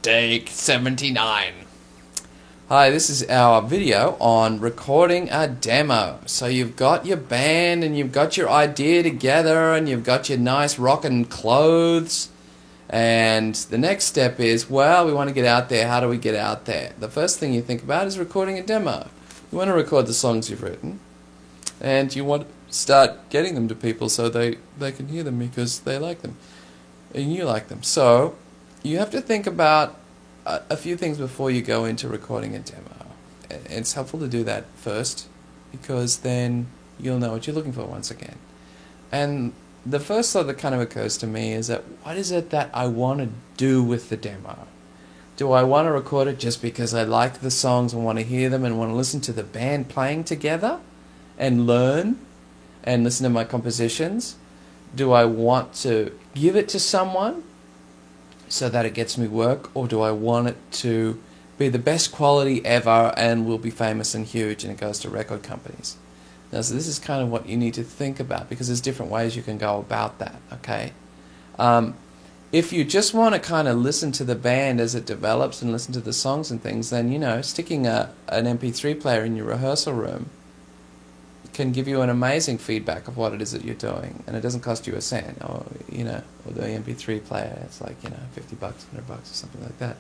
Take 79. Hi, this is our video on recording a demo. So you've got your band and you've got your idea together and you've got your nice rockin' clothes. And the next step is, well, we want to get out there. How do we get out there? The first thing you think about is recording a demo. You want to record the songs you've written. And you want to start getting them to people so they can hear them because they like them. And you like them. So you have to think about a few things before you go into recording a demo. It's helpful to do that first because then you'll know what you're looking for once again. And the first thought that kind of occurs to me is that what is it that I want to do with the demo? Do I want to record it just because I like the songs and want to hear them and want to listen to the band playing together and learn and listen to my compositions? Do I want to give it to someone so that it gets me work, or do I want it to be the best quality ever and will be famous and huge and it goes to record companies? Now, so this is kind of what you need to think about because there's different ways you can go about that, okay? If you just want to kind of listen to the band as it develops and listen to the songs and things, then, you know, sticking an MP3 player in your rehearsal room can give you an amazing feedback of what it is that you're doing, and it doesn't cost you a cent, or the MP3 player, it's like, $50, $100 or something like that,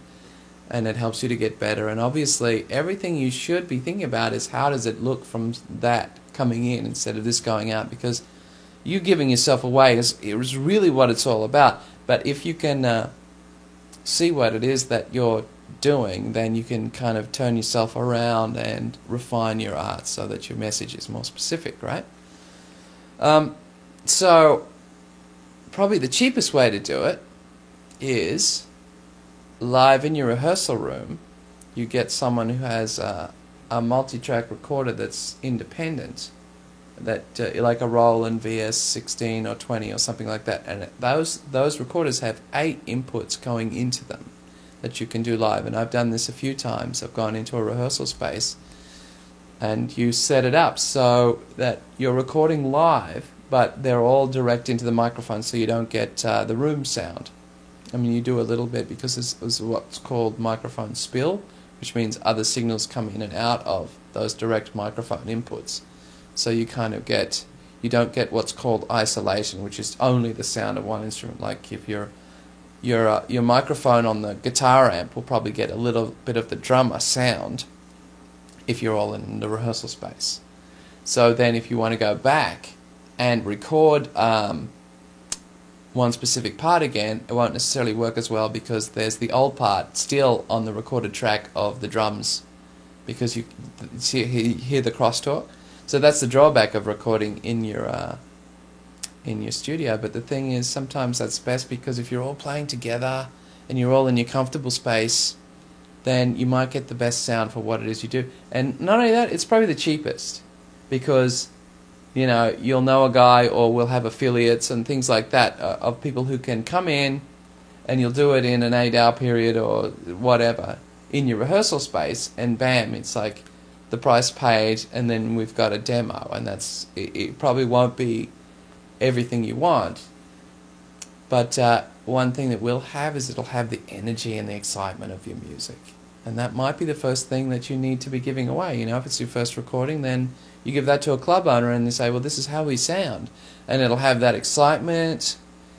and it helps you to get better. And obviously everything you should be thinking about is how does it look from that coming in instead of this going out, because you giving yourself away is really what it's all about. But if you can see what it is that you're doing, then you can kind of turn yourself around and refine your art so that your message is more specific, right? So probably the cheapest way to do it is live in your rehearsal room. You get someone who has a multi-track recorder that's independent, that like a Roland VS16 or 20 or something like that, and those recorders have 8 inputs going into them that you can do live. And I've done this a few times. I've gone into a rehearsal space and you set it up so that you're recording live, but they're all direct into the microphone so you don't get the room sound. I mean, you do a little bit because there's what's called microphone spill, which means other signals come in and out of those direct microphone inputs. So you kind of you don't get what's called isolation, which is only the sound of one instrument. Like if your microphone on the guitar amp will probably get a little bit of the drummer sound if you're all in the rehearsal space. So then if you want to go back and record one specific part again, it won't necessarily work as well because there's the old part still on the recorded track of the drums, because you hear the crosstalk. So that's the drawback of recording in your studio. But the thing is, sometimes that's best because if you're all playing together and you're all in your comfortable space, then you might get the best sound for what it is you do. And not only that, it's probably the cheapest because you'll know a guy, or we'll have affiliates and things like that of people who can come in, and you'll do it in an 8-hour period or whatever in your rehearsal space, and bam, it's like the price paid, and then we've got a demo, and it probably won't be everything you want, but one thing that we'll have is it'll have the energy and the excitement of your music, and that might be the first thing that you need to be giving away. If it's your first recording, then you give that to a club owner and they say, well, this is how we sound, and it'll have that excitement.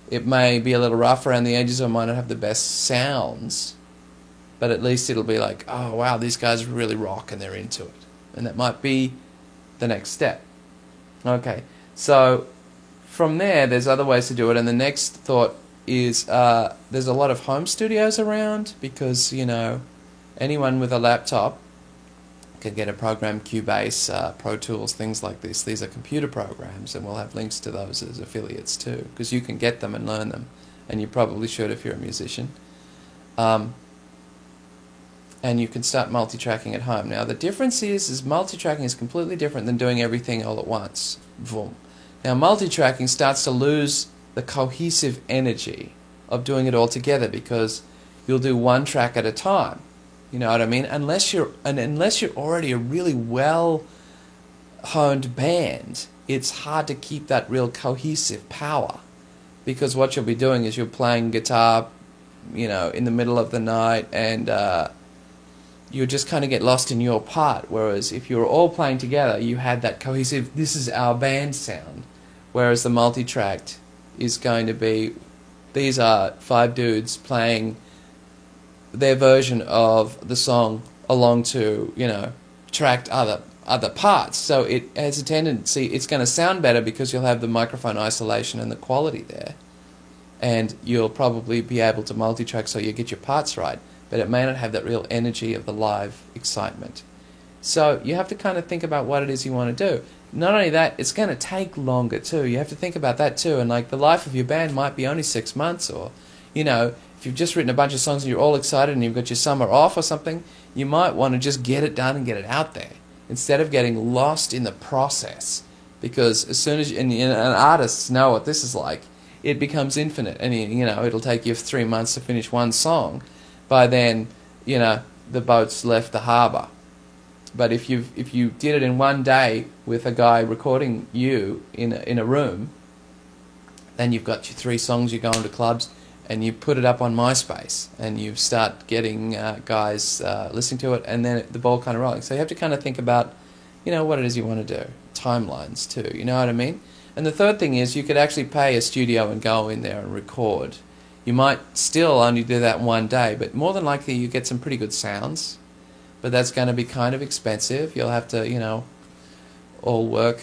It may be a little rough around the edges or might not have the best sounds, but at least it'll be like, oh wow, these guys really rock and they're into it. And that might be the next step. Okay, so from there, there's other ways to do it. And the next thought is there's a lot of home studios around because, anyone with a laptop can get a program, Cubase, Pro Tools, things like this. These are computer programs, and we'll have links to those as affiliates too, because you can get them and learn them, and you probably should if you're a musician. And you can start multi-tracking at home. Now the difference is multi-tracking is completely different than doing everything all at once. Boom. Now multi-tracking starts to lose the cohesive energy of doing it all together because you'll do one track at a time. You know what I mean? Unless you're already a really well-honed band, it's hard to keep that real cohesive power, because what you'll be doing is you're playing guitar, in the middle of the night, and you just kind of get lost in your part. Whereas if you were all playing together, you had that cohesive, this is our band sound. Whereas the multi-tracked is going to be, these are 5 dudes playing their version of the song along to, tracked other parts. So it has a tendency, it's going to sound better because you'll have the microphone isolation and the quality there. And you'll probably be able to multi-track so you get your parts right. But it may not have that real energy of the live excitement. So you have to kind of think about what it is you want to do. Not only that, it's going to take longer too. You have to think about that too. And like the life of your band might be only 6 months, or, if you've just written a bunch of songs and you're all excited and you've got your summer off or something, you might want to just get it done and get it out there instead of getting lost in the process. Because as soon as and artists know what this is like, it becomes infinite, and it'll take you 3 months to finish one song. By then, the boat's left the harbour. But if you did it in one day with a guy recording you in a room, then you've got your 3 songs. You go into clubs and you put it up on MySpace, and you start getting guys listening to it, and then the ball kind of rolling. So you have to kind of think about, what it is you want to do, timelines too. You know what I mean? And the third thing is you could actually pay a studio and go in there and record. You might still only do that in one day, but more than likely you get some pretty good sounds. But that's going to be kind of expensive. You'll have to, all work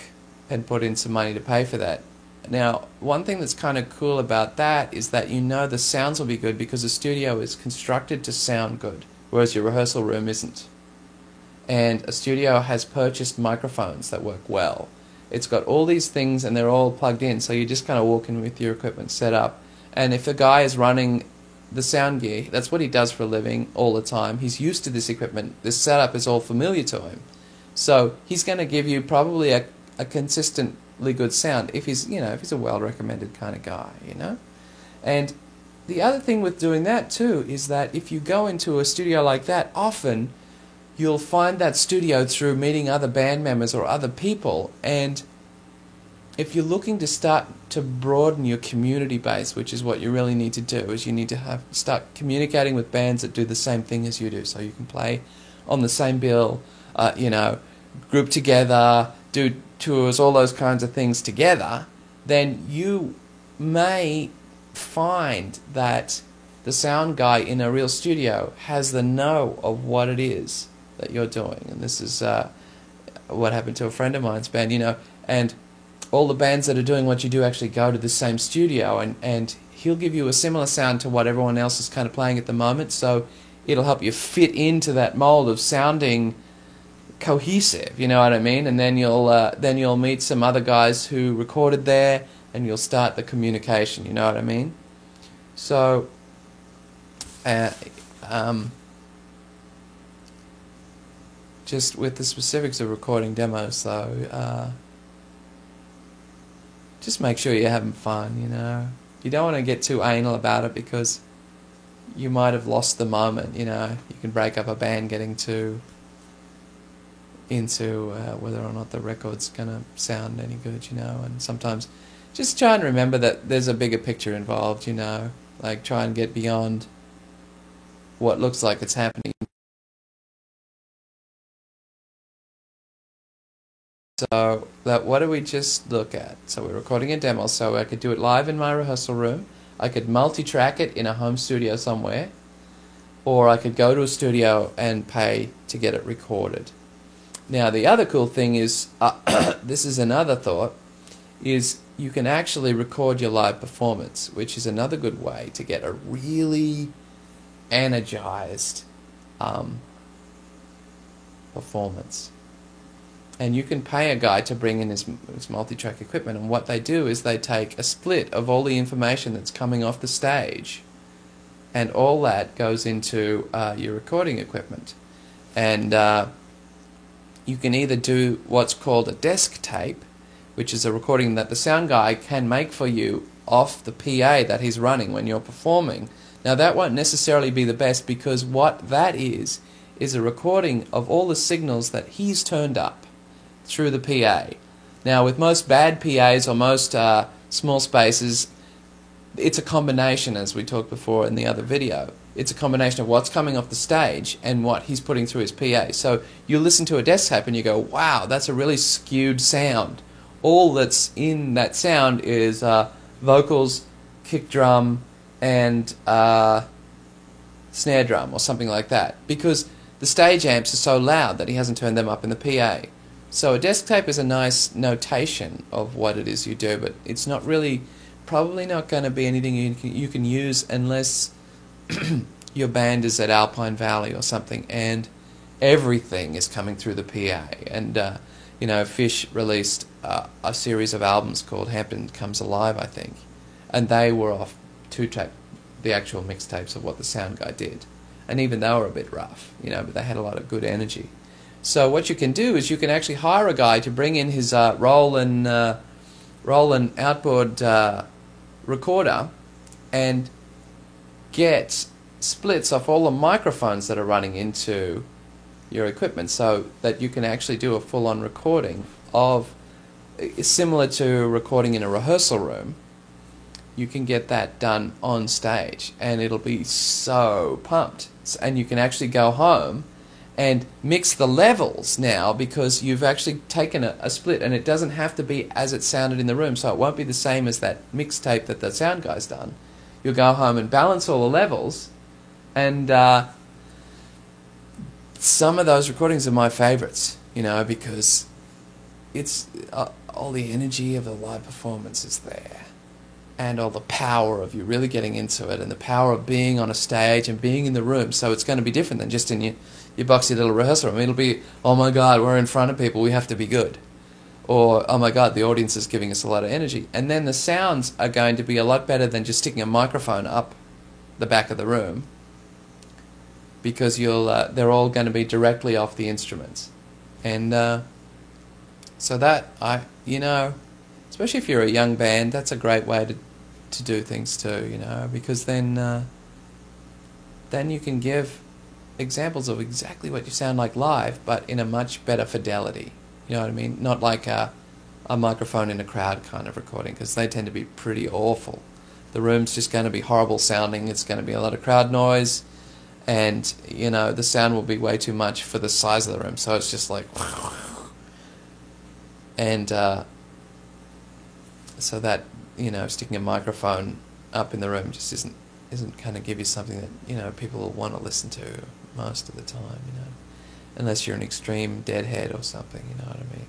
and put in some money to pay for that. Now, one thing that's kind of cool about that is that the sounds will be good because the studio is constructed to sound good, whereas your rehearsal room isn't. And a studio has purchased microphones that work well. It's got all these things and they're all plugged in, so you just kind of walk in with your equipment set up. And if the guy is running the sound gear, that's what he does for a living all the time. He's used to this equipment. This setup is all familiar to him. So he's going to give you probably a consistently good sound if he's a well-recommended kind of guy, And the other thing with doing that too is that if you go into a studio like that, often you'll find that studio through meeting other band members or other people. And if you're looking to start to broaden your community base, which is what you really need to do, is you need to start communicating with bands that do the same thing as you do, so you can play on the same bill, group together, do tours, all those kinds of things together, then you may find that the sound guy in a real studio has the know of what it is that you're doing. And this is what happened to a friend of mine's band, and all the bands that are doing what you do actually go to the same studio, and he'll give you a similar sound to what everyone else is kind of playing at the moment, so it'll help you fit into that mold of sounding cohesive, you know what I mean? And then you'll meet some other guys who recorded there, and you'll start the communication, you know what I mean? So just with the specifics of recording demos though, just make sure you're having fun, You don't want to get too anal about it because you might have lost the moment, You can break up a band getting too into whether or not the record's going to sound any good, And sometimes just try and remember that there's a bigger picture involved, Like try and get beyond what looks like it's happening. So what do we just look at? So we're recording a demo, so I could do it live in my rehearsal room. I could multi-track it in a home studio somewhere, or I could go to a studio and pay to get it recorded. Now the other cool thing is, this is another thought, is you can actually record your live performance, which is another good way to get a really energized performance. And you can pay a guy to bring in his multi-track equipment, and what they do is they take a split of all the information that's coming off the stage, and all that goes into your recording equipment. And you can either do what's called a desk tape, which is a recording that the sound guy can make for you off the PA that he's running when you're performing. Now that won't necessarily be the best, because what that is a recording of all the signals that he's turned up through the PA. Now with most bad PAs or most small spaces, it's a combination, as we talked before in the other video. It's a combination of what's coming off the stage and what he's putting through his PA. So you listen to a desk tape and you go, wow, that's a really skewed sound. All that's in that sound is vocals, kick drum, and snare drum or something like that, because the stage amps are so loud that he hasn't turned them up in the PA. So a desk tape is a nice notation of what it is you do, but it's not really, probably not going to be anything you can use unless your band is at Alpine Valley or something and everything is coming through the PA. And you know, Fish released a series of albums called Hampton Comes Alive, I think, and they were off two-track, the actual mixtapes of what the sound guy did, and even they were a bit rough, you know, but they had a lot of good energy. So what you can do is you can actually hire a guy to bring in his Roland outboard recorder and get splits off all the microphones that are running into your equipment, so that you can actually do a full-on recording of, similar to recording in a rehearsal room. You can get that done on stage and it'll be so pumped. And you can actually go home and mix the levels now, because you've actually taken a split, and it doesn't have to be as it sounded in the room, so it won't be the same as that mixtape that the sound guy's done. You'll go home and balance all the levels, and some of those recordings are my favorites, you know, because it's all the energy of the live performance is there, and all the power of you really getting into it, and the power of being on a stage and being in the room. So it's going to be different than just in your boxy little rehearsal room. It'll be, oh my God, we're in front of people, we have to be good. Or, oh my God, the audience is giving us a lot of energy. And then the sounds are going to be a lot better than just sticking a microphone up the back of the room, because they're all going to be directly off the instruments. And so that, you know, especially if you're a young band, that's a great way to do things too, you know, because then you can give examples of exactly what you sound like live, but in a much better fidelity. You know what I mean? Not like a microphone in a crowd kind of recording, because they tend to be pretty awful. The room's just going to be horrible sounding. It's going to be a lot of crowd noise, and you know, the sound will be way too much for the size of the room. So it's just like, and so that, you know, sticking a microphone up in the room just isn't going to give you something that, you know, people will want to listen to most of the time, you know, unless you're an extreme deadhead or something, you know what I mean.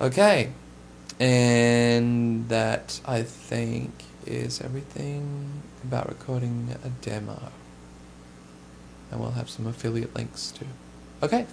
Okay, and that, I think, is everything about recording a demo, and we'll have some affiliate links too. Okay.